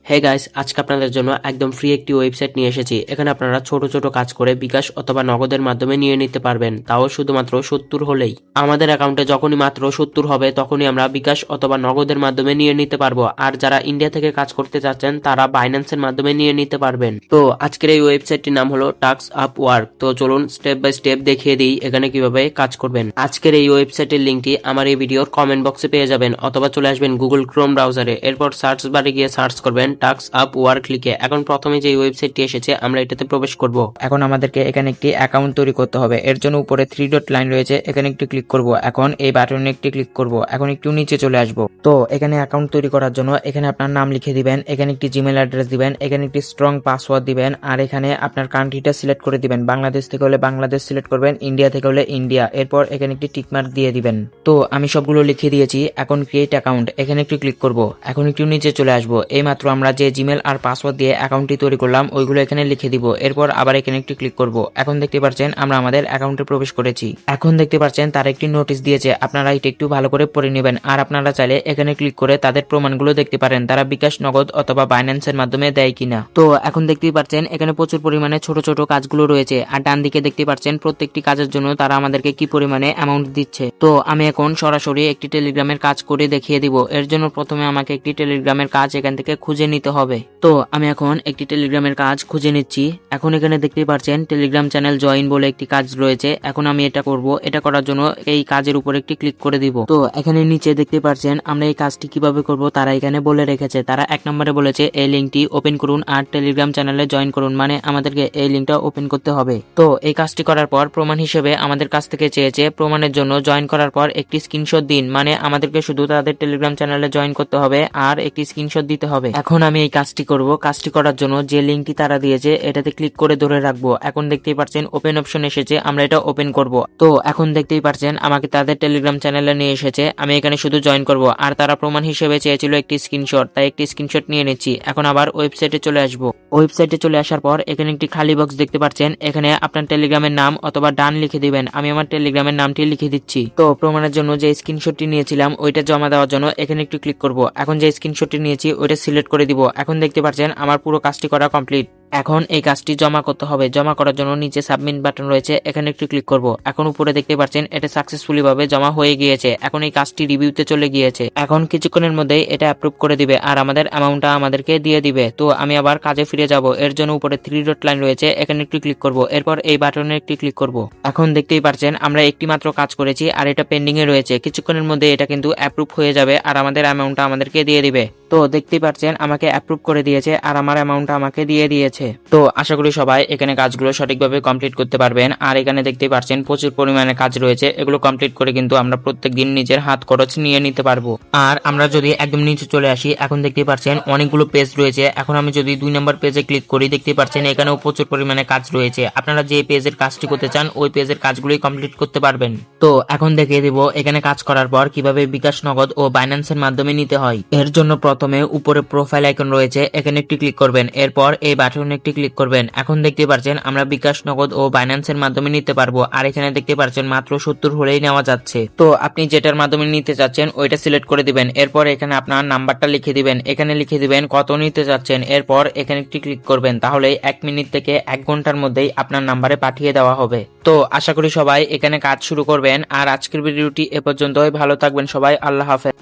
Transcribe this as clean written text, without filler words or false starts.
Hey guys, আজকে আপনাদের জন্য একদম ফ্রি একটি ওয়েবসাইট নিয়ে এসেছি। এখানে আপনারা ছোট ছোট কাজ করে বিকাশ অথবা নগদের মাধ্যমে নিয়ে নিতে পারবেন, তাও শুধুমাত্র 70 হলেই। আমাদের অ্যাকাউন্টে যখনই মাত্র 70 হবে তখনই আমরা বিকাশ অথবা নগদের মাধ্যমে নিয়ে নিতে পারবো। আর যারা ইন্ডিয়া থেকে কাজ করতে চাচ্ছেন তারা বাইন্যান্সের মাধ্যমে নিয়ে নিতে পারবেন। তো আজকের এই ওয়েবসাইটটির নাম হলো টাস্ক আপ ওয়ার্ক। তো চলুন স্টেপ বাই স্টেপ দেখিয়ে দিই এখানে কিভাবে কাজ করবেন। আজকের এই ওয়েবসাইটের লিঙ্কটি আমার এই ভিডিওর কমেন্ট বক্সে পেয়ে যাবেন, অথবা চলে আসবেন গুগল ক্রোম ব্রাউজারে। এরপর সার্চ বারে গিয়ে সার্চ করবেন টাস্ক আপ ওয়ার্ক লিখে। এখন প্রথমে যে ওয়েবসাইটটি এসেছে আমরা এটাতে প্রবেশ করব। এখন আমাদেরকে এখানে একটি অ্যাকাউন্ট তৈরি করতে হবে। এর জন্য উপরে 3 ডট লাইন রয়েছে, এখানে একটি ক্লিক করব। এখন এই বাটনে একটি ক্লিক করব। এখন একটু নিচে চলে আসব। তো এখানে অ্যাকাউন্ট তৈরি করার জন্য এখানে আপনার নাম লিখে দিবেন, এখানে একটি জিমেল অ্যাড্রেস দিবেন, এখানে একটি স্ট্রং পাসওয়ার্ড দিবেন, আর এখানে আপনার কান্ট্রিটা সিলেক্ট করে দিবেন। বাংলাদেশ থেকে হলে বাংলাদেশ সিলেক্ট করবেন, ইন্ডিয়া থেকে হলে ইন্ডিয়া। এরপর এখানে একটি টিকমার্ক দিয়ে দিবেন। তো আমি সবগুলো লিখে দিয়েছি। এখন ক্রিয়েট অ্যাকাউন্ট, এখানে একটু ক্লিক করব। এখন একটু নিচে চলে আসব। এইমাত্র আমরা যে জিমেল আর পাসওয়ার্ড দিয়ে অ্যাকাউন্টটি তৈরি করলাম ওইগুলো এখানে লিখে দিব। এরপর আবার এখানে একটি ক্লিক করব। এখন দেখতে পাচ্ছেন আমরা আমাদের অ্যাকাউন্টে প্রবেশ করেছি। এখন দেখতে পাচ্ছেন তার একটি নোটিশ দিয়েছে, আপনারা এটা একটু ভালো করে পড়ে নেবেন। আর আপনারা চাইলে এখানে ক্লিক করে তাদের প্রমাণগুলো দেখতে পারেন, তারা বিকাশ, নগদ অথবা বাইন্যান্সের মাধ্যমে দেয় কিনা। তো এখন দেখতেই পাচ্ছেন এখানে প্রচুর পরিমাণে ছোট ছোট কাজগুলো রয়েছে। আর ডান দিকে দেখতে পাচ্ছেন প্রত্যেকটি কাজের জন্য তারা আমাদেরকে কি পরিমাণে অ্যামাউন্ট দিচ্ছে। তো আমি এখন সরাসরি একটি টেলিগ্রামের কাজ করে দেখিয়ে দিব। এর জন্য প্রথমে আমাকে একটি টেলিগ্রামের কাজ এখান থেকে খুঁজে নিতে হবে। তো আমি এখন একটি টেলিগ্রামের কাজ খুঁজে নিচ্ছি। এখন এখানে দেখতেই পাচ্ছেন টেলিগ্রাম চ্যানেল জয়েন বলে একটি কাজ রয়েছে। এখন আমি এটা করব। এটা করার জন্য এই কাজের উপর একটি ক্লিক করে দিব। তো এখানে নিচে দেখতে পাচ্ছেন আমরা এই কাজটি কিভাবে করব তারা এখানে বলে রেখেছে। তারা 1 নম্বরে বলেছে এই লিঙ্কটি ওপেন করুন আর টেলিগ্রাম চ্যানেলে জয়েন করুন, মানে আমাদেরকে এই লিঙ্কটা ওপেন করতে হবে। তো এই কাজটি করার পর প্রমাণ হিসেবে আমাদের কাছ থেকে চেয়েছে প্রমাণের জন্য জয়েন করার পর একটি স্ক্রিনশট দিন, মানে আমাদেরকে শুধু তাদের টেলিগ্রাম চ্যানেলে জয়েন করতে হবে আর একটি স্ক্রিনশট দিতে হবে। এখন আমি এই কাজটি করব। কাজটি করার জন্য যে লিঙ্কটি তারা দিয়েছে এটাতে ক্লিক করে ধরে রাখবো। এখন দেখতেই পাচ্ছেন ওপেন অপশন এসেছে, আমরা এটা ওপেন করব। তো এখন দেখতেই পাচ্ছেন আমাকে তাদের টেলিগ্রাম চ্যানেলে নিয়ে এসেছে। আমি এখানে শুধু জয়েন করব। আর তারা প্রমাণ হিসেবে চেয়েছিল একটি স্ক্রিনশট, তাই একটি স্ক্রিনশট নিয়ে নিচ্ছি। এখন আবার ওয়েবসাইটে চলে আসবো। ওয়েবসাইটে চলে আসার পর এখানে একটি খালি বক্স দেখতে পাচ্ছেন, এখানে আপনার টেলিগ্রামের নাম অথবা ডান লিখে দিবেন। আমি আমার টেলিগ্রামের নামটি লিখে দিচ্ছি। তো প্রমাণের জন্য যে স্ক্রিনশটটি নিয়েছিলাম ওইটা জমা দেওয়ার জন্য এখানে একটু ক্লিক করব। এখন যে স্ক্রিনশটটি নিয়েছি ওইটা সিলেক্ট করে দিব। এখন দেখতে পাচ্ছেন আমার পুরো কাজটি করা কমপ্লিট। এখন এই কাজটি জমা করতে হবে। জমা করার জন্য নিচে সাবমিট বাটন রয়েছে, এখানে একটু ক্লিক করব। এখন উপরে দেখতে পাচ্ছেন এটা সাকসেসফুলি ভাবে জমা হয়ে গিয়েছে। এখন এই কাজটি রিভিউতে চলে গিয়েছে। এখন কিছুক্ষণের মধ্যেই এটা অ্যাপ্রুভ করে দিবে আর আমাদের অ্যামাউন্টটা আমাদেরকে দিয়ে দিবে। তো আমি আবার কাজে ফিরে যাব। এর জন্য উপরে 3 ডট লাইন রয়েছে, এখানে একটু ক্লিক করব। এরপর এই বাটনে একটি ক্লিক করব। এখন দেখতেই পাচ্ছেন আমরা একটি মাত্র কাজ করেছি আর এটা পেন্ডিং এ রয়েছে। কিছুক্ষণের মধ্যে এটা কিন্তু অ্যাপ্রুভ হয়ে যাবে আর আমাদের অ্যামাউন্টটা আমাদেরকে দিয়ে দিবে। তো দেখতেই পাচ্ছেন আমাকে অ্যাপ্রুভ করে দিয়েছে আর আমার অ্যামাউন্টটা আমাকে দিয়ে দিয়েছে। তো আশা করি সবাই এখানে কাজগুলো সঠিকভাবে কমপ্লিট করতে পারবেন। আর এখানে দেখতেই পাচ্ছেন প্রচুর পরিমাণে কাজ রয়েছে, এগুলো কমপ্লিট করে কিন্তু আমরা প্রত্যেকদিন নিজের হাত খরচ নিয়ে নিতে পারবো। আর আমরা যদি একদম নিচে চলে আসি, এখন দেখতেই পাচ্ছেন অনেকগুলো পেজ রয়েছে। এখন আমি যদি 2 নম্বর পেজে ক্লিক করি, দেখতেই পাচ্ছেন এখানেও প্রচুর পরিমাণে কাজ রয়েছে। আপনারা যে পেজের কাজটি করতে চান ওই পেজের কাজগুলোই কমপ্লিট করতে পারবেন। তো এখন দেখিয়ে দিব এখানে কাজ করার পর কিভাবে বিকাশ, নগদ ও বাইন্যান্সের মাধ্যমে নিতে হয়। এর জন্য প্রথমে উপরে প্রোফাইল আইকন রয়েছে, এখানে একটি ক্লিক করবেন। এরপর এই বাটনে একটি ক্লিক করবেন। এখন দেখতে পাচ্ছেন আমরা বিকাশ, নগদ ও বাইন্যান্সের মাধ্যমে নিতে পারবো। আর এখানে দেখতে পাচ্ছেন মাত্র 70 হলেই নেওয়া যাচ্ছে। তো আপনি যেটার মাধ্যমে নিতে চাচ্ছেন ওইটা সিলেক্ট করে দিবেন। এরপর এখানে আপনার নাম্বারটা লিখে দিবেন, এখানে লিখে দিবেন কত নিতে চাচ্ছেন। এরপর এখানে একটি ক্লিক করবেন, তাহলে 1 মিনিট থেকে 1 ঘন্টার মধ্যেই আপনার নাম্বারে পাঠিয়ে দেওয়া হবে। তো আশা করি সবাই এখানে কাজ শুরু করবেন। আর আজকের ভিডিওটি এ পর্যন্তই। ভালো থাকবেন সবাই, আল্লাহ হাফেজ।